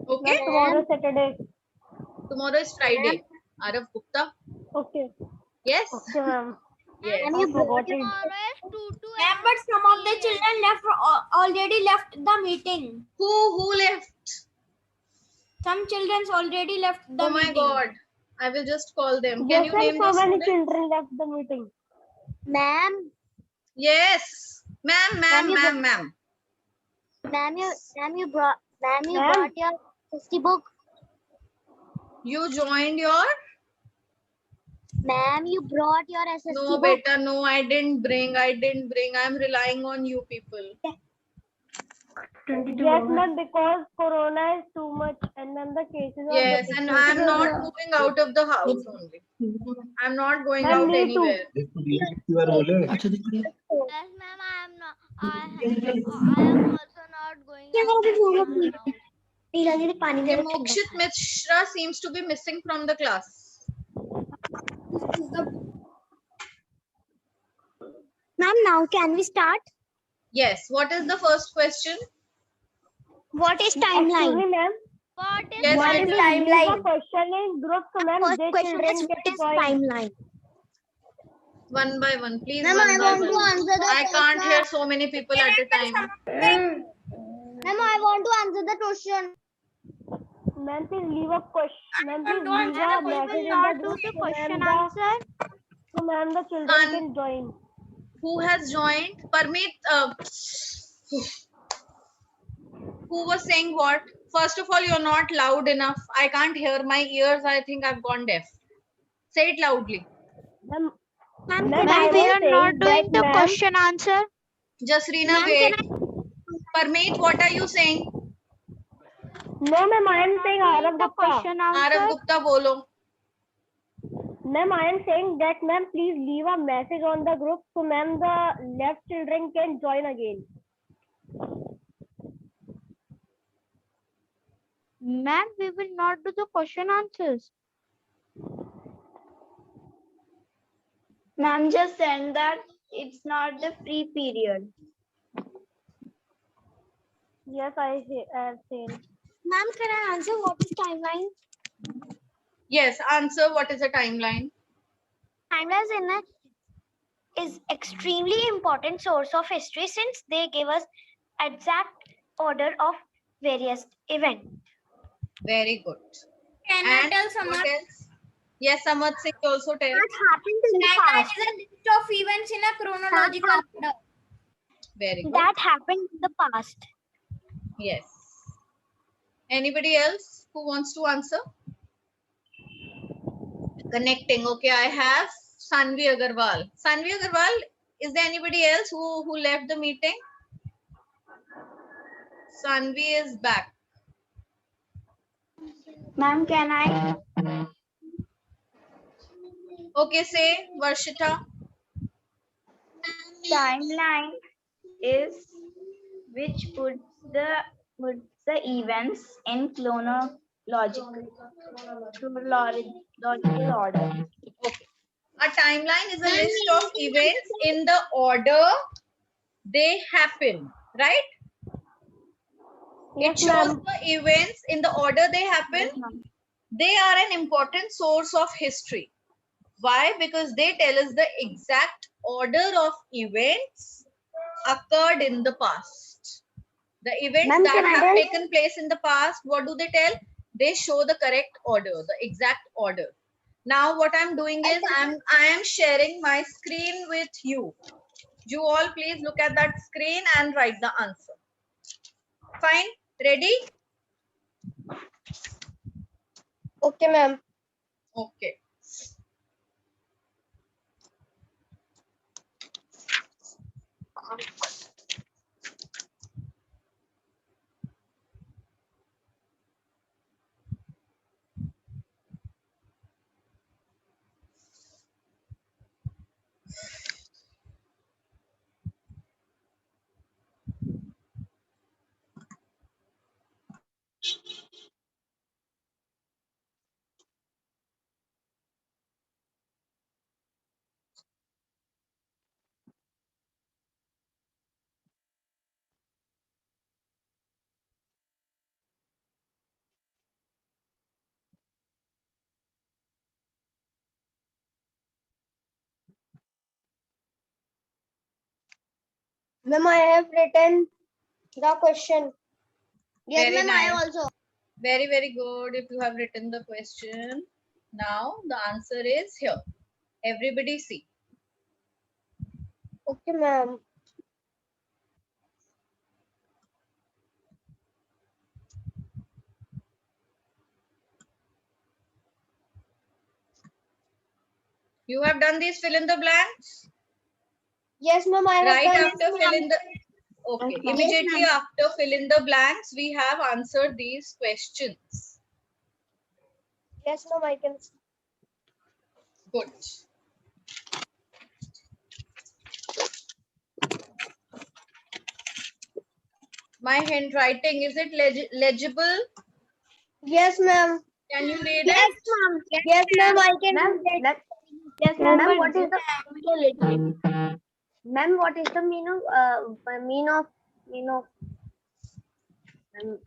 Okay. Tomorrow Saturday. Tomorrow is Friday. Arav Gupta. Okay. Yes. Okay, ma'am. Yes. I forgot it. Tomorrow is 2 to Ma'am, but some of the children already left the meeting. Who left? Some children already left the Oh my meeting. God. I will just call them. Can Yes, you ma'am. name So those many students? children left the meeting. Ma'am, Yes. Ma'am. you brought your history book. You joined your? Ma'am, you brought your SST No, book. beta, no, I didn't bring. I'm relying on you people. Yes, ma'am, because corona is too much and then the cases are Yes, and I'm not moving out of the house only. I'm not going Ma'am, out me too. anywhere. Yes, ma'am, I am not. I am also not going out. Okay, Mokshit Mishra seems to be missing from the class. Ma'am, now can we start? Yes, what is the first question? What is Excuse me, timeline? ma'am. What is Yes, Ma'am, beta. please leave a question in group so ma'am, First the question children is what can is join. timeline? One by one, please. Ma'am, One I by want one. to answer the I can't question. hear so many people at a time. Ma'am, I want to answer the question. Ma'am, please leave a question. Ma'am, please don't leave answer a the message in Not the do group the so question ma'am, answer. the children Sun. can join. Who has joined? Parmeet, who was saying what? First of all, you're not loud enough. I can't hear my ears. I think I've gone deaf. Say it loudly. Ma'am, Ma'am, ma'am, can I we was are not saying doing that, the ma'am, question answer. Jasreena, Ma'am, wait. can Parmeet, what are you saying? no, ma'am, I am saying I Arav the Gupta. question Arav answer? Gupta, bolo. Ma'am, I am saying that, ma'am, please leave a message on the group so ma'am, the left children can join again. Ma'am, we will not do the question answers. Ma'am, just send that it's not the free period. Yes, I have seen. Ma'am, can I answer what is timeline? Yes, answer what is the timeline? Timelines is extremely important source of history since they give us exact order of various events. Very good. Can I And tell what someone? else? Yes, Samad Singh also tell. What happened in the Timeline past? is a list of events in a chronological order. Very good. That happened in the past. Yes. Anybody else who wants to answer? Connecting. Okay, I have Sanvi Agarwal. Sanvi Agarwal, is there anybody else who left the meeting? Sanvi is back. Ma'am, can I? Okay, say Varshita. Timeline is which puts the events in chronological order. Okay. A timeline is a list of events in the order they happen, right? Yes, It shows ma'am. the events in the order they happen. Yes, ma'am. They are an important source of history. Why? Because they tell us the exact order of events occurred in the past. The events Ma'am, that can I have tell? taken place in the past, what do they tell? They show the correct order, the exact order. Now what I'm doing is I am sharing my screen with you. You all please look at that screen and write the answer. Fine? Ready? Okay, ma'am. Okay. Ma'am, I have written the question. Yes, Very ma'am, I nice. also. Very, very good. If you have written the question, now the answer is here. Everybody see. Okay, ma'am. You have done these fill in the blanks? Yes, ma'am, I have Right done. after fill in the okay. Yes, ma'am. Immediately after fill in the blanks, we have answered these questions. Yes, ma'am, I can. Good. My handwriting, is it legible? Yes, ma'am. Can you read Yes, it? ma'am. Yes, ma'am, I can. Yes, Ma'am, ma'am. what is the ma'am? What is the mean of?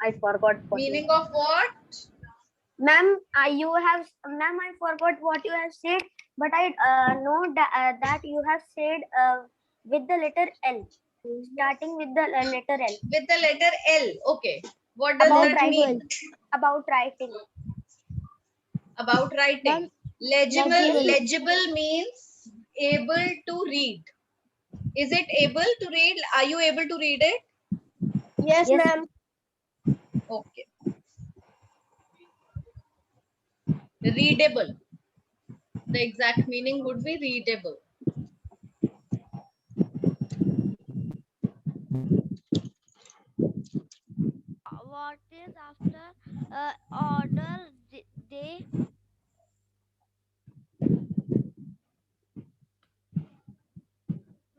I forgot. Meaning of what? Ma'am, ma'am, I forgot what you have said, but I know that you have said with the letter L, starting with the letter L. With the letter L. Okay. What does About that mean? writing. About writing. About writing. Legible means able to read. Is it able to read? Are you able to read it? Yes, ma'am. Okay. Readable. The exact meaning would be readable. What is after order they?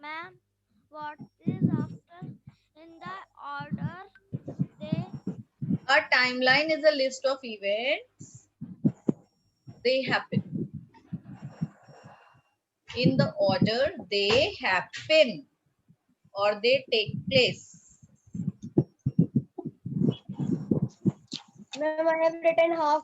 Ma'am, what is after in the order they? A timeline is a list of events. They happen. In the order they happen or they take place. Ma'am, I have written half.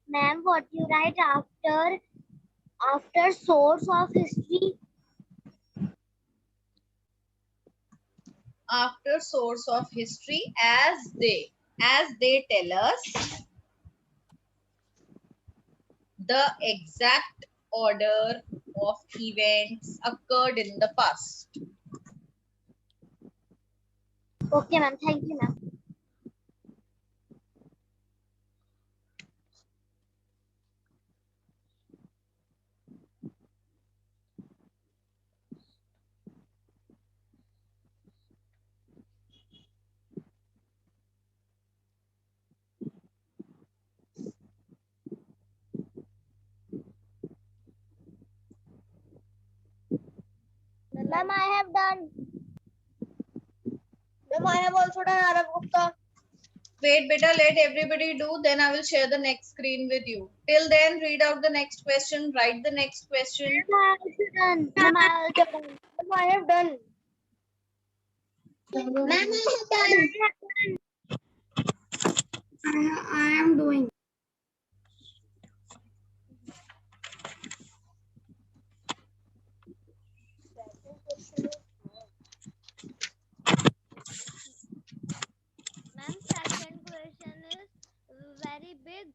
Ma'am, what you write after source of history? After source of history, as they tell us the exact order of events occurred in the past. Okay, ma'am. Thank you, ma'am. Ma'am, I have done. Ma'am, I have also done Arab Gupta. Wait, beta, let everybody do, then I will share the next screen with you. Till then, read out the next question, write the next question. Ma'am, I have done. Ma'am, I have done. Ma'am, I am doing. Ma'am, second question is very big.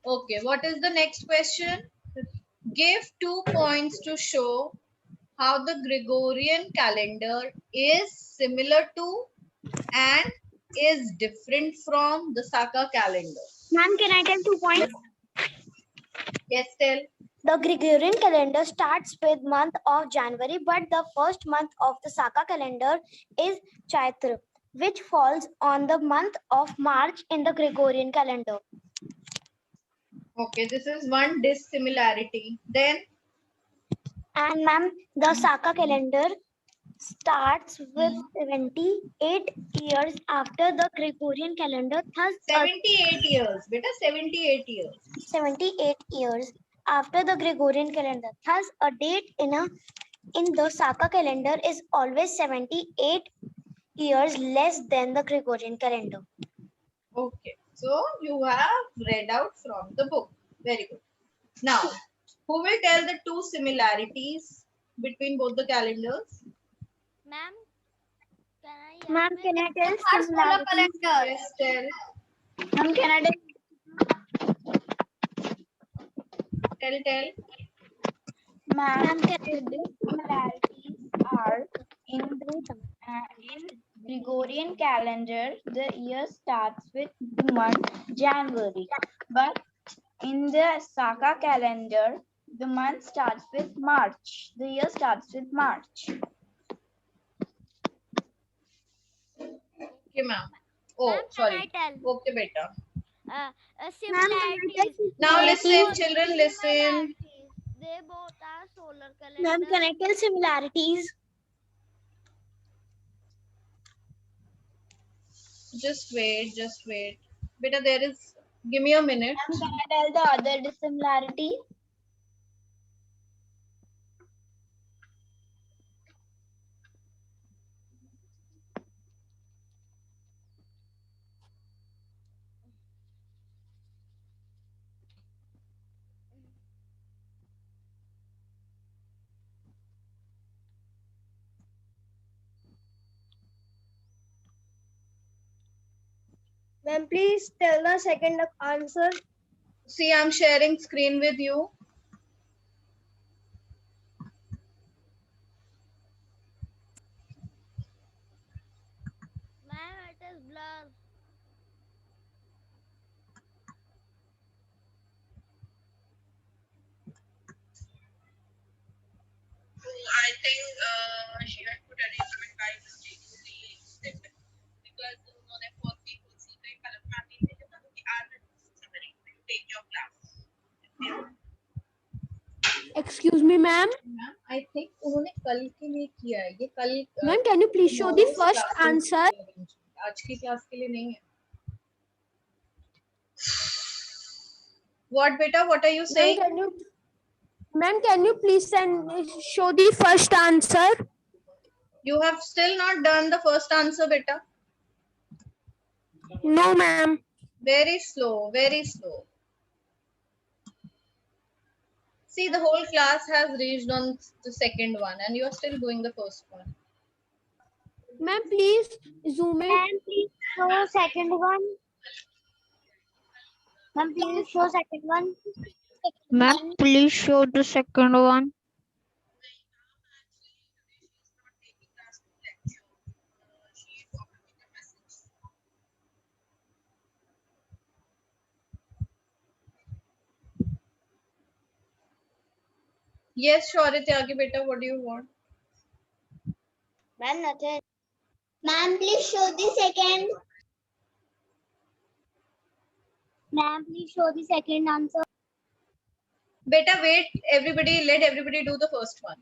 Okay, what is the next question? Give 2 points to show how the Gregorian calendar is similar to and is different from the Saka calendar. Ma'am, can I tell 2 points? Yes, tell. The Gregorian calendar starts with month of January, but the first month of the Saka calendar is Chaitra, which falls on the month of March in the Gregorian calendar. Okay, this is one dissimilarity. Then, And ma'am, the Saka calendar starts with 78 years after the Gregorian calendar, thus 78 years. Beta, 78 years. 78 years after the Gregorian calendar. Thus, a date in the Saka calendar is always 78 years less than the Gregorian calendar. Okay, so you have read out from the book. Very good. Now, who will tell the 2 similarities between both the calendars? Ma'am, Ma'am, can I tell Our solar similarities? calendar. Yes, tell. Ma'am, can I tell? Tell. Ma'am, the similarities are in Gregorian calendar, the year starts with the month January, but in the Saka calendar, the month starts with March. The year starts with March. Okay, ma'am. Oh, Ma'am, sorry. can I tell? Okay, beta. Similarities. Now They listen, both children, are listen. similarities. They both are solar calendar. Ma'am, can I tell similarities? Just wait. Beta, there is. Give me a minute. Ma'am, can I tell the other dissimilarity? Ma'am, please tell the second answer. See, I'm sharing screen with you. Ma'am, it is blur. I think she had put arrangement by mistake because उन्होंने for people see तो एक अलग family में जब कि आज you take your class. Excuse me, ma'am. Ma'am, I think उन्होंने कल के लिए किया है. ये कल. Ma'am, can you please show the tomorrow's first classes answer? के लिए arrangement. आज की क्लास के लिए नहीं है. What, beta? What are you saying? Ma'am, can you please show the first answer? You have still not done the first answer, beta. No, ma'am. Very slow, very slow. See, the whole class has reached on the second one and you are still doing the first one. Ma'am, please zoom it. Ma'am, please show second one. Ma'am, please show second one. Ma'am, please show the second one. Yes, Shaurit Tyagi beta, what do you want? Ma'am, nothing. Ma'am, please show the second. Ma'am, please show the second answer. Beta, wait, everybody, let everybody do the first one.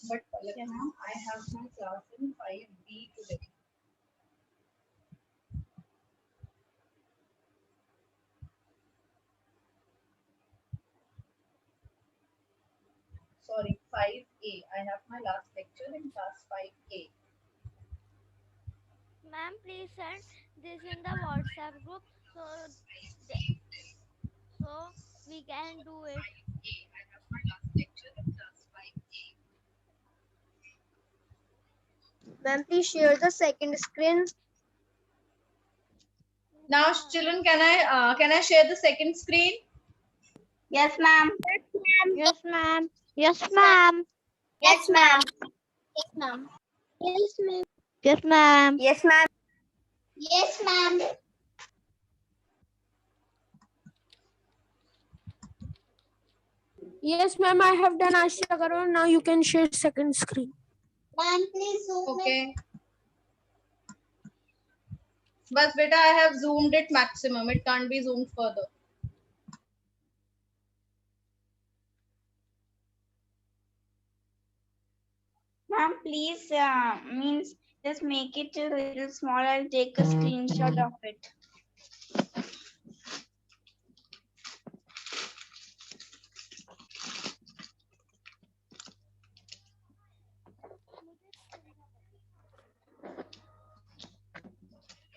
But ma'am, I have my class in 5B today. Sorry, 5A. I have my last lecture in class 5A. Ma'am, please send this in the WhatsApp group so we can do it. I have my last lecture in class 5A. Ma'am, please share the second screen. Now, children, can I share the second screen? Yes, ma'am. Yes, ma'am. Yes, ma'am. Yes, ma'am. Yes, ma'am. Yes, ma'am. Yes, ma'am. Yes, ma'am. Yes, ma'am. Yes, ma'am. I have done Asha Karo. Now you can share second screen. Ma'am, please zoom in. Okay. But beta, I have zoomed it maximum. It can't be zoomed further. Ma'am, please, means just make it a little small. I'll take a screenshot of it.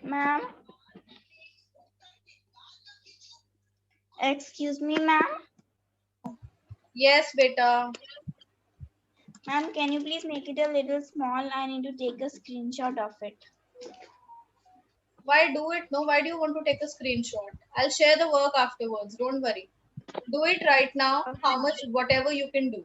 Ma'am. Excuse me, ma'am. Yes, beta. Ma'am, can you please make it a little small? I need to take a screenshot of it. Why do it? No, why do you want to take a screenshot? I'll share the work afterwards. Don't worry. Do it right now. How much, whatever you can do.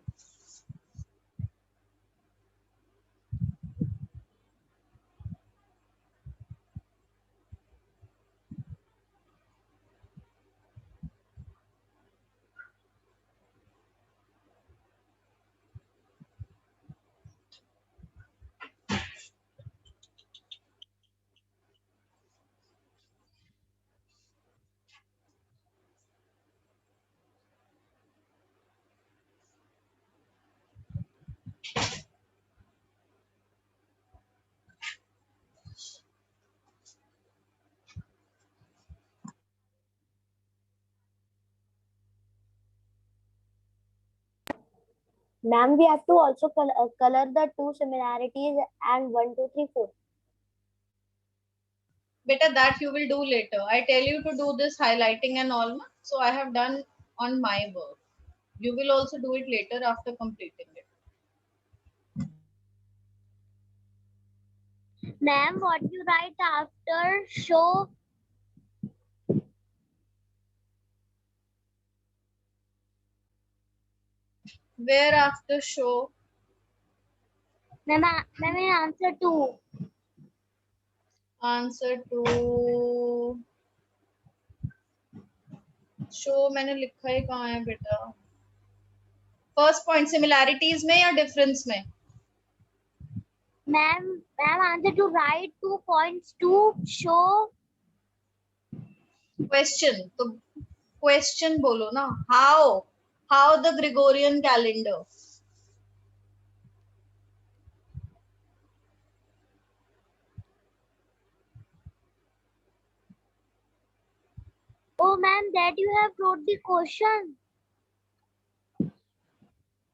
Ma'am, we have to also color the two similarities and 1, 2, 3, 4. Beta, that you will do later. I tell you to do this highlighting and all. So I have done on my work. You will also do it later after completing it. Ma'am, what you write after show? Where after show? Ma'am, answer 2. Answer to show मैंने लिखा ही कहाँ है बेटा? First point similarities में या difference में? Ma'am, answer to write 2 points to show. Question. तो question बोलो ना. How the Gregorian calendar? Oh, ma'am, that you have wrote the question.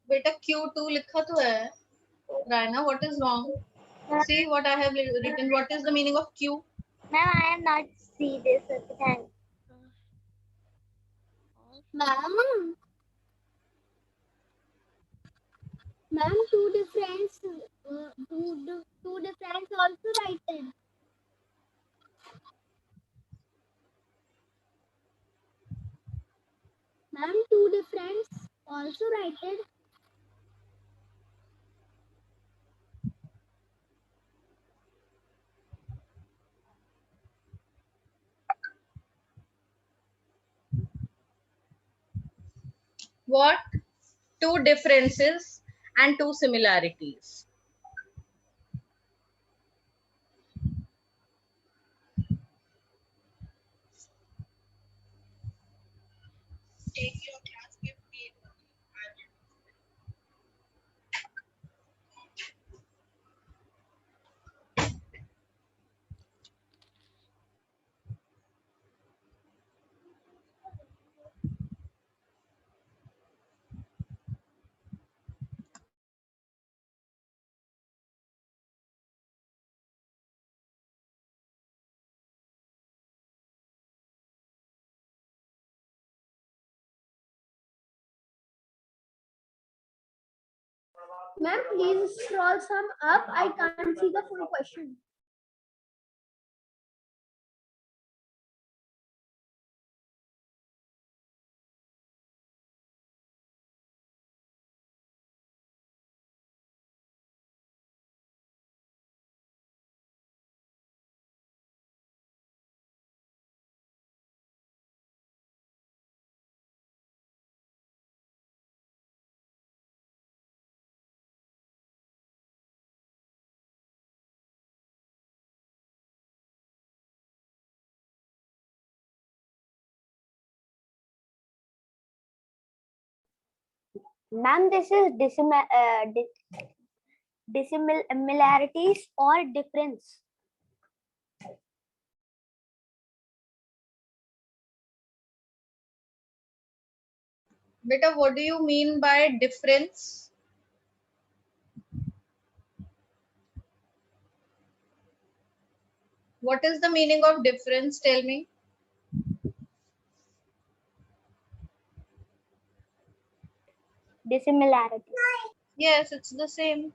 बेटा Q2 लिखा तो है. Raina, what is wrong? See what I have written. What is the meaning of Q? Ma'am, I am not see this. Thanks. Ma'am, two difference also written. Ma'am, two difference also written. What? Two differences and two similarities. Ma'am, please scroll some up. I can't see the full question. Ma'am, this is dissimilarities or difference. Beta, what do you mean by difference? What is the meaning of difference? Tell me. Dissimilarity. Yes, it's the same.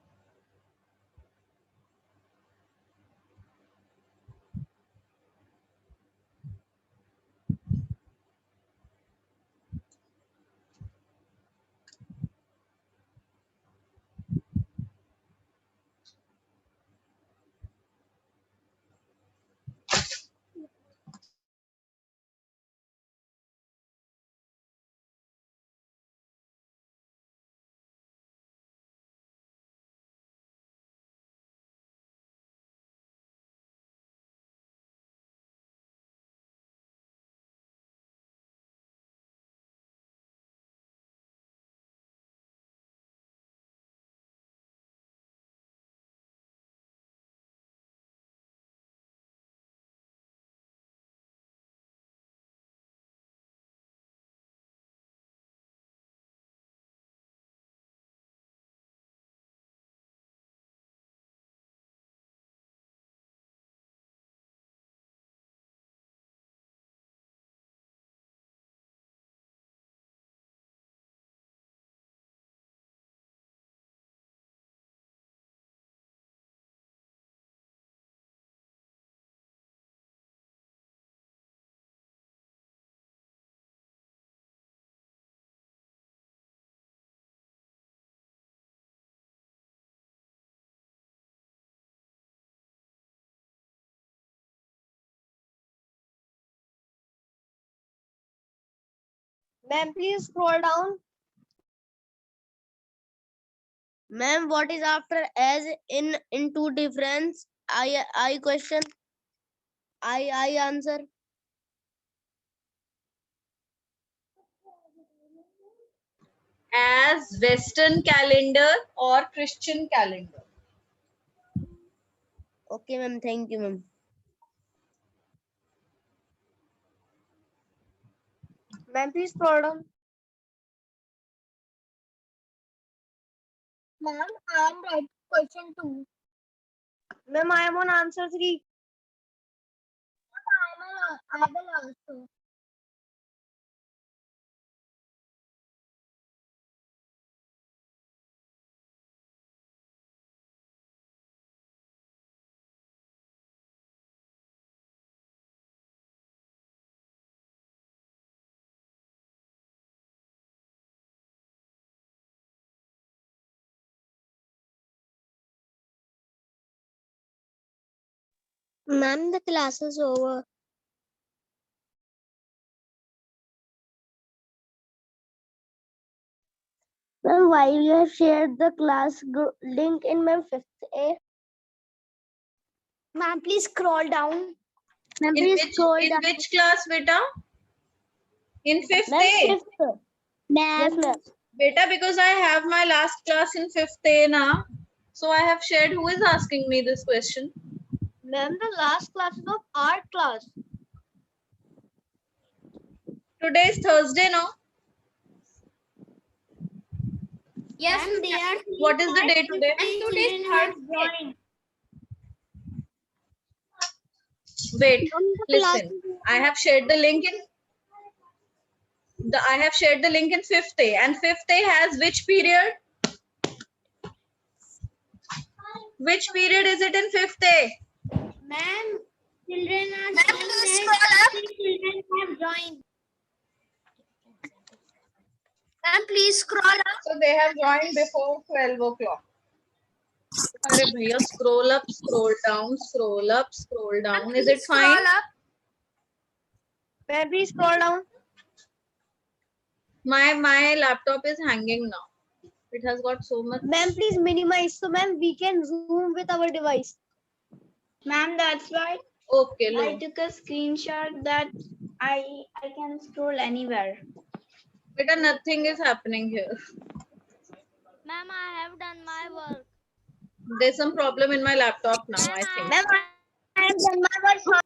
Ma'am, please scroll down. Ma'am, what is after as in into difference? I question. I answer. As Western calendar or Christian calendar. Okay, ma'am. Thank you, ma'am. Ma'am, please scroll down. Ma'am, I am right. Question 2. Ma'am, I am on answer 3. I will also. Ma'am, the class is over. Ma'am, why you have shared the class link in my 5th A? Ma'am, please scroll down. Ma'am, In please scroll which down. class, beta? In 5th Ma'am, A? 5th. Yes, ma'am. Beta, because I have my last class in 5th A now. So I have shared. Who is asking me this question? Ma'am, the last class is of art class. Today is Thursday, no? Yes, they are. What is the day today? And today's Thursday. Wait, listen. I have shared the link in I have shared the link in 5th A, and 5th A has which period? Which period is it in 5th A? Ma'am, children are saying that children have joined. Ma'am, please scroll up. So they have joined before 12 o'clock. Arey bhaiya, scroll up, scroll down, scroll up, scroll down. Is it fine? Scroll up. Ma'am, please scroll down. My laptop is hanging now. It has got so much. Ma'am, please minimize so ma'am we can zoom with our device. Ma'am, that's why Okay, I look. took a screenshot that I can scroll anywhere. Beta, nothing is happening here. Ma'am, I have done my work. There's some problem in my laptop now, I think. Ma'am, I have done my work.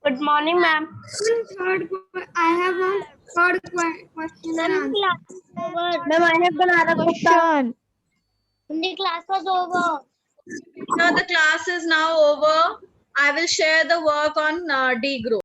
Good morning, ma'am. I have one third question and answer. Ma'am, I have done other Question. The class was over. Now the class is now over. I will share the work on D group.